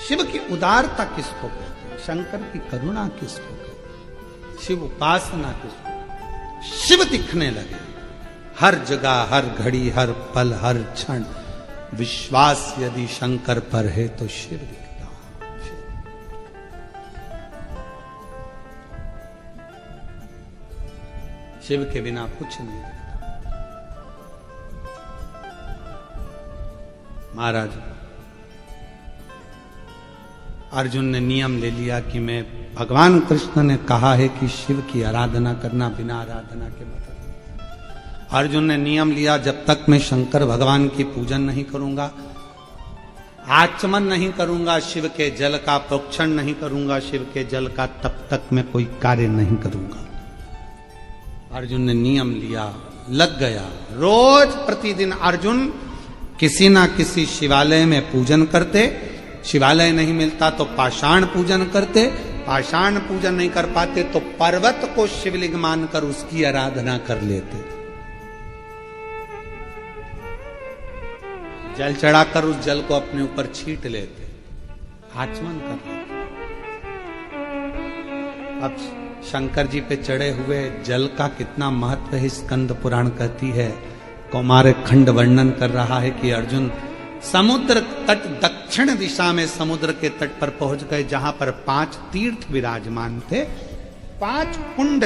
शिव की उदारता किसको कहते हैं, शंकर की करुणा किसको कहते हैं, शिव उपासना किसको, शिव दिखने लगे हर जगह, हर घड़ी, हर पल, हर क्षण। विश्वास यदि शंकर पर है तो शिव दिखता है। शिव के बिना कुछ नहीं दिखता। महाराज अर्जुन ने नियम ले लिया कि मैं, भगवान कृष्ण ने कहा है कि शिव की आराधना करना बिना आराधना के मतलब। अर्जुन ने नियम लिया, जब तक मैं शंकर भगवान की पूजन नहीं करूंगा, आचमन नहीं करूंगा, शिव के जल का प्रोक्षण नहीं करूंगा, शिव के जल का, तब तक मैं कोई कार्य नहीं करूंगा। अर्जुन ने नियम लिया, लग गया। रोज प्रतिदिन अर्जुन किसी ना किसी शिवालय में पूजन करते। शिवालय नहीं मिलता तो पाषाण पूजन करते। पाषाण पूजन नहीं कर पाते तो पर्वत को शिवलिंग मानकर उसकी आराधना कर लेते। जल चढ़ाकर उस जल को अपने ऊपर छीट लेते, आचमन कर लेते। अब शंकर जी पे चढ़े हुए जल का कितना महत्व है, स्कंद पुराण कहती है। कौमार खंड वर्णन कर रहा है कि अर्जुन समुद्र तट, दक्षिण दिशा में समुद्र के तट पर पहुंच गए, जहां पर 5 तीर्थ विराजमान थे। 5 कुंड,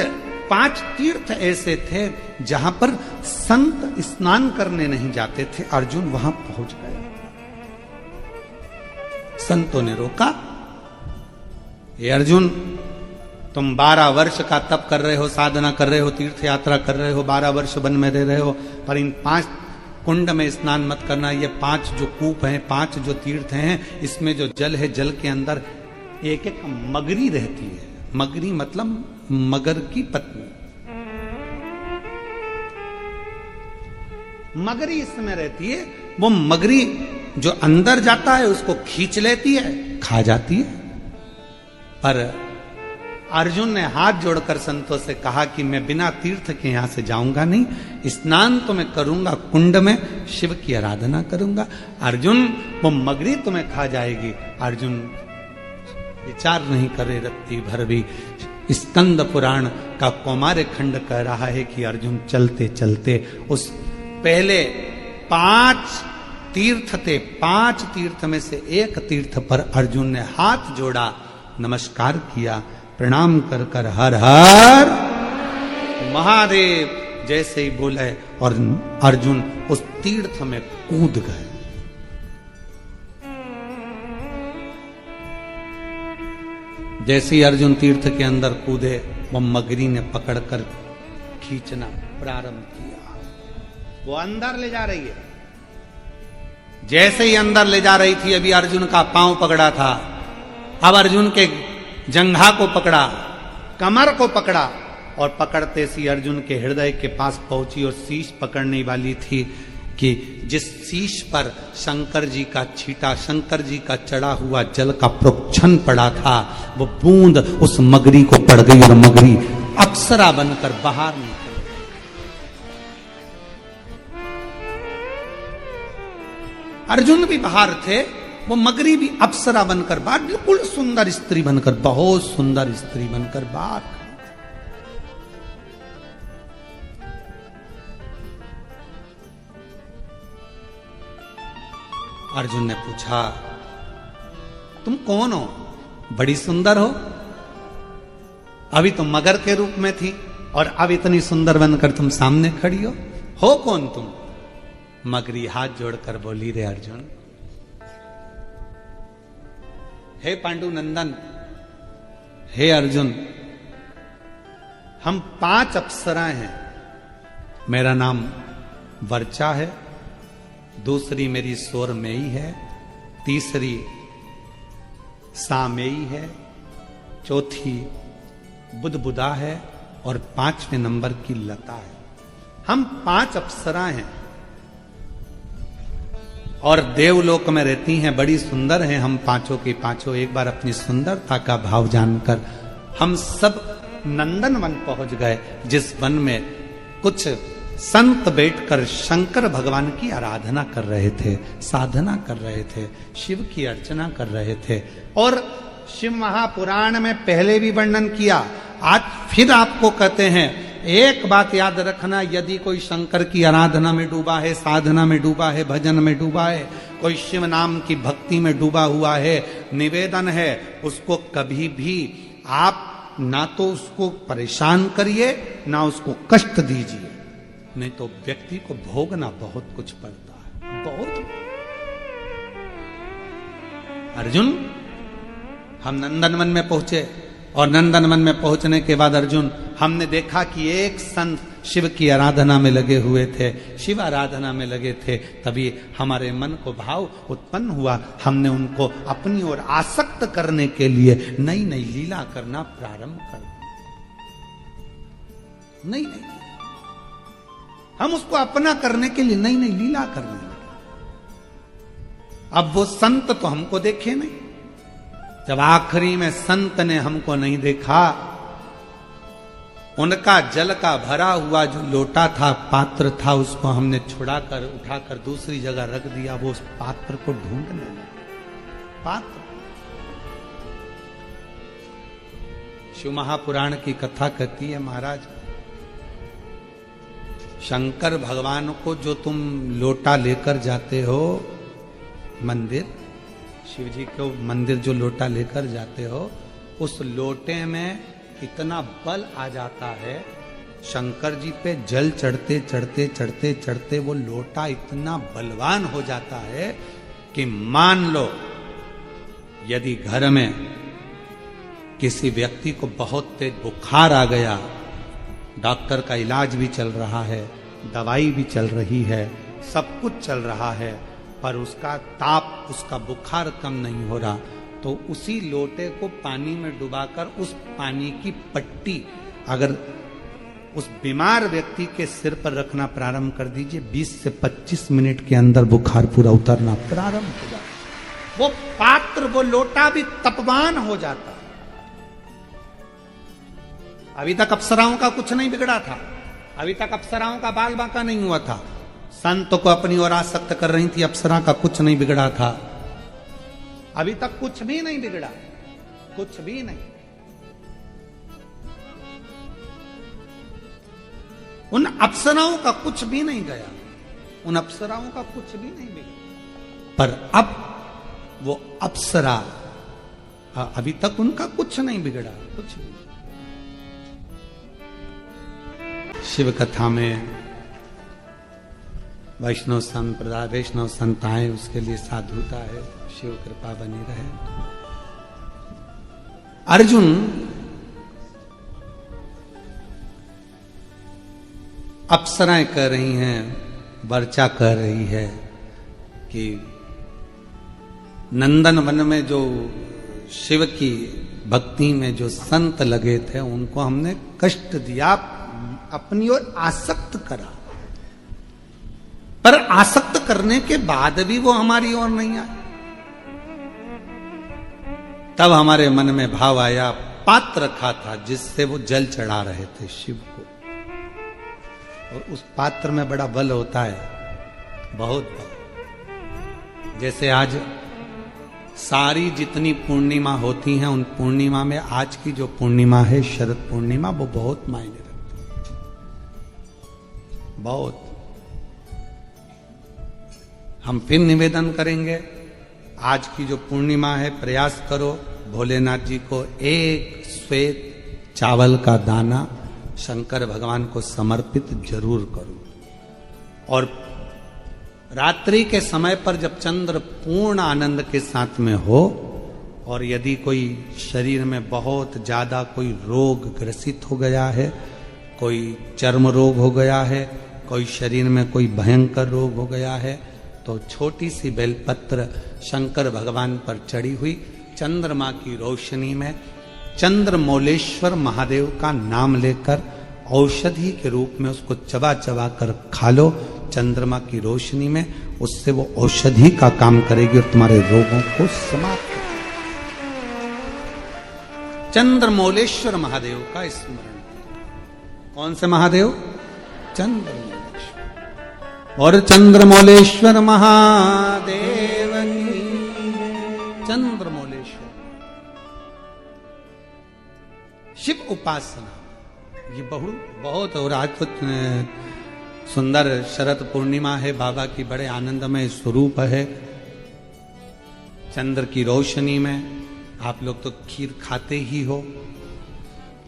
5 तीर्थ ऐसे थे जहां पर संत स्नान करने नहीं जाते थे। अर्जुन वहां पहुंच गए। संतों ने रोका, ये अर्जुन, तुम 12 वर्ष का तप कर रहे हो, साधना कर रहे हो, तीर्थ यात्रा कर रहे हो, 12 वर्ष वन में रह रहे हो, पर इन 5 कुंड में स्नान मत करना। ये 5 जो कूप हैं, 5 जो तीर्थ हैं, इसमें जो जल है, जल के अंदर एक एक मगरी रहती है। मगरी मतलब मगर की पत्नी। मगरी इसमें रहती है। वो मगरी जो अंदर जाता है उसको खींच लेती है, खा जाती है। पर अर्जुन ने हाथ जोड़कर संतों से कहा कि मैं बिना तीर्थ के यहां से जाऊंगा नहीं, स्नान तो मैं करूंगा कुंड में, शिव की आराधना करूंगा। अर्जुन, वो मगरी तुम्हें खा जाएगी। अर्जुन विचार नहीं करे रत्ती भर भी। स्कंद पुराण का कौमार खंड कह रहा है कि अर्जुन चलते चलते उस पहले 5 तीर्थ थे, 5 तीर्थ में से एक तीर्थ पर अर्जुन ने हाथ जोड़ा, नमस्कार किया, प्रणाम कर कर हर हर महादेव जैसे ही बोले और अर्जुन उस तीर्थ में कूद गए। जैसे ही अर्जुन तीर्थ के अंदर कूदे, वो मगरी ने पकड़कर खींचना प्रारंभ किया। वो अंदर ले जा रही है। जैसे ही अंदर ले जा रही थी, अभी अर्जुन का पांव पकड़ा था, अब अर्जुन के जंघा को पकड़ा, कमर को पकड़ा, और पकड़ते सी अर्जुन के हृदय के पास पहुंची और शीश पकड़ने वाली थी कि जिस शीश पर शंकर जी का छीटा, शंकर जी का चढ़ा हुआ जल का प्रोक्षण पड़ा था, वो बूंद उस मगरी को पड़ गई और मगरी अप्सरा बनकर बाहर निकल गई। अर्जुन भी बाहर थे, वो मगरी भी अप्सरा बनकर बाहर, बिल्कुल सुंदर स्त्री बनकर, बहुत सुंदर स्त्री बनकर बाहर। अर्जुन ने पूछा, तुम कौन हो? बड़ी सुंदर हो। अभी तुम मगर के रूप में थी और अब इतनी सुंदर बनकर तुम सामने खड़ी हो कौन तुम? मगरी हाथ जोड़कर बोली, रे अर्जुन, हे पांडु नंदन, हे अर्जुन, हम 5 अप्सराएं हैं। मेरा नाम वर्चा है, दूसरी मेरी सोरमेयी है, तीसरी सामेयी है, चौथी बुदबुदा है और 5वें नंबर की लता है। हम 5 अप्सराएं हैं और देवलोक में रहती हैं, बड़ी सुंदर हैं हम पांचों की पांचों। एक बार अपनी सुंदरता का भाव जानकर हम सब नंदन वन पहुंच गए, जिस वन में कुछ संत बैठकर शंकर भगवान की आराधना कर रहे थे, साधना कर रहे थे, शिव की अर्चना कर रहे थे। और शिव महापुराण में पहले भी वर्णन किया, आज फिर आपको कहते हैं, एक बात याद रखना, यदि कोई शंकर की आराधना में डूबा है, साधना में डूबा है, भजन में डूबा है, कोई शिव नाम की भक्ति में डूबा हुआ है, निवेदन है, उसको कभी भी आप ना तो उसको परेशान करिए ना उसको कष्ट दीजिए, नहीं तो व्यक्ति को भोगना बहुत कुछ पड़ता है, बहुत। अर्जुन, हम नंदनवन में पहुंचे और नंदनवन में पहुंचने के बाद अर्जुन, हमने देखा कि एक संत शिव की आराधना में लगे हुए थे, शिव आराधना में लगे थे। तभी हमारे मन को भाव उत्पन्न हुआ, हमने उनको अपनी ओर आसक्त करने के लिए नई नई लीला करना प्रारंभ कर दिया। नई नई हम उसको अपना करने के लिए नई नई लीला करने लगे। अब वो संत तो हमको देखे नहीं, जब आखिरी में संत ने हमको नहीं देखा, उनका जल का भरा हुआ जो लोटा था, पात्र था, उसको हमने छुड़ाकर उठाकर दूसरी जगह रख दिया। वो उस पात्र को ढूंढने लगे। पात्र, शिव महापुराण की कथा कहती है, महाराज शंकर भगवान को जो तुम लोटा लेकर जाते हो मंदिर, शिव जी को मंदिर जो लोटा लेकर जाते हो, उस लोटे में इतना बल आ जाता है, शंकर जी पे जल चढ़ते चढ़ते चढ़ते चढ़ते वो लोटा इतना बलवान हो जाता है कि मान लो यदि घर में किसी व्यक्ति को बहुत तेज बुखार आ गया, डॉक्टर का इलाज भी चल रहा है, दवाई भी चल रही है, सब कुछ चल रहा है, पर उसका ताप, उसका बुखार कम नहीं हो रहा, तो उसी लोटे को पानी में डुबाकर उस पानी की पट्टी अगर उस बीमार व्यक्ति के सिर पर रखना प्रारंभ कर दीजिए, 20 से 25 मिनट के अंदर बुखार पूरा उतरना प्रारंभ हो जाता। वो पात्र, वो लोटा भी तपवान हो जाता। अभी तक अप्सराओं का कुछ नहीं बिगड़ा था, अभी तक अप्सराओं का बाल बांका नहीं हुआ था, संत को अपनी ओर आसक्त कर रही थी, अप्सरा का कुछ नहीं बिगड़ा था, अभी तक कुछ भी नहीं बिगड़ा, कुछ भी नहीं। उन अप्सराओं का कुछ भी नहीं गया, उन अप्सराओं का कुछ भी नहीं बिगड़ा, पर अब वो अप्सरा, अभी तक उनका कुछ नहीं बिगड़ा, कुछ नहीं। शिव कथा में वैष्णव संप्रदाय, वैष्णव संत आए, उसके लिए साधुता है, शिव कृपा बनी रहे। अर्जुन अप्सराएं कह रही हैं, वर्चा कह रही है कि नंदनवन में जो शिव की भक्ति में जो संत लगे थे, उनको हमने कष्ट दिया, अपनी ओर आसक्त करा, पर आसक्त करने के बाद भी वो हमारी ओर नहीं आए। तब हमारे मन में भाव आया, पात्र रखा था जिससे वो जल चढ़ा रहे थे शिव को, और उस पात्र में बड़ा बल होता है, बहुत बल। जैसे आज सारी जितनी पूर्णिमा होती हैं, उन पूर्णिमा में आज की जो पूर्णिमा है, शरद पूर्णिमा, वो बहुत मायने रखती है, बहुत। हम फिर निवेदन करेंगे, आज की जो पूर्णिमा है, प्रयास करो भोलेनाथ जी को एक श्वेत चावल का दाना शंकर भगवान को समर्पित जरूर करो। और रात्रि के समय पर जब चंद्र पूर्ण आनंद के साथ में हो, और यदि कोई शरीर में बहुत ज्यादा कोई रोग ग्रसित हो गया है, कोई चर्म रोग हो गया है, कोई शरीर में कोई भयंकर रोग हो गया है, तो छोटी सी बेलपत्र शंकर भगवान पर चढ़ी हुई चंद्रमा की रोशनी में चंद्रमौलेश्वर महादेव का नाम लेकर औषधि के रूप में उसको चबा चबा कर खा लो चंद्रमा की रोशनी में, उससे वो औषधि का काम करेगी और तुम्हारे रोगों को समाप्त। चंद्रमौलेश्वर महादेव का स्मरण। कौन से महादेव? चंद्रमौलेश्वर। और चंद्रमौलेश्वर महादेव की। चंद्रमौलेश्वर शिव उपासना ये बहुत और आज तो सुंदर शरद पूर्णिमा है, बाबा की बड़े आनंदमय स्वरूप है। चंद्र की रोशनी में आप लोग तो खीर खाते ही हो,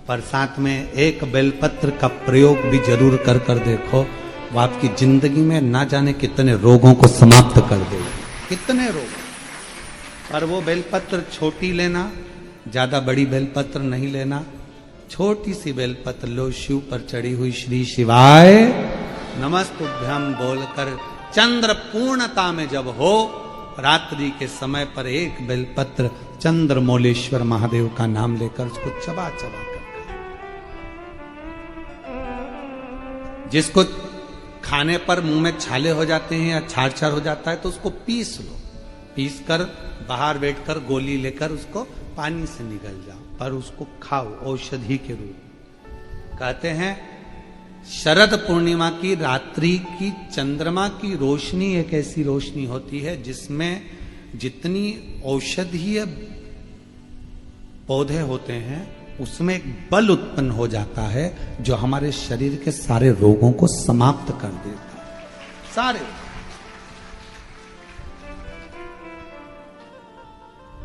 पर साथ में एक बेलपत्र का प्रयोग भी जरूर कर कर देखो, वो आपकी जिंदगी में ना जाने कितने रोगों को समाप्त कर देगा, कितने रोग। पर वो बेलपत्र छोटी लेना, ज्यादा बड़ी बेलपत्र नहीं लेना, छोटी सी बेलपत्र लो, शिव पर चढ़ी हुई श्री शिवाय नमस्तुभ्यम बोलकर चंद्र पूर्णता में जब हो, रात्रि के समय पर एक बेलपत्र चंद्रमौलेश्वर महादेव का नाम लेकर उसको चबा चबा कर, जिसको खाने पर मुंह में छाले हो जाते हैं या छाड़ छाड़ हो जाता है तो उसको पीस लो, पीस कर बाहर बैठकर गोली लेकर उसको पानी से निगल जाओ, पर उसको खाओ औषधि के रूप। कहते हैं शरद पूर्णिमा की रात्रि की चंद्रमा की रोशनी एक ऐसी रोशनी होती है जिसमें जितनी औषधीय पौधे होते हैं उसमें एक बल उत्पन्न हो जाता है जो हमारे शरीर के सारे रोगों को समाप्त कर देता है, सारे।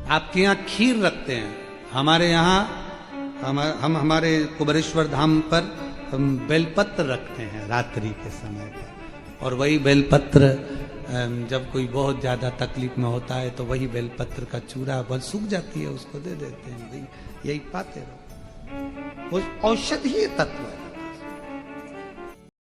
आपके यहाँ खीर रखते हैं, हमारे यहाँ हम हमारे कुबेरेश्वर धाम पर हम बेलपत्र रखते हैं रात्रि के समय पर, और वही बेलपत्र जब कोई बहुत ज्यादा तकलीफ में होता है तो वही बेलपत्र का चूरा बल सूख जाती है उसको दे देते हैं, भाई यही पाते रहो, वो औषधीय तत्व है।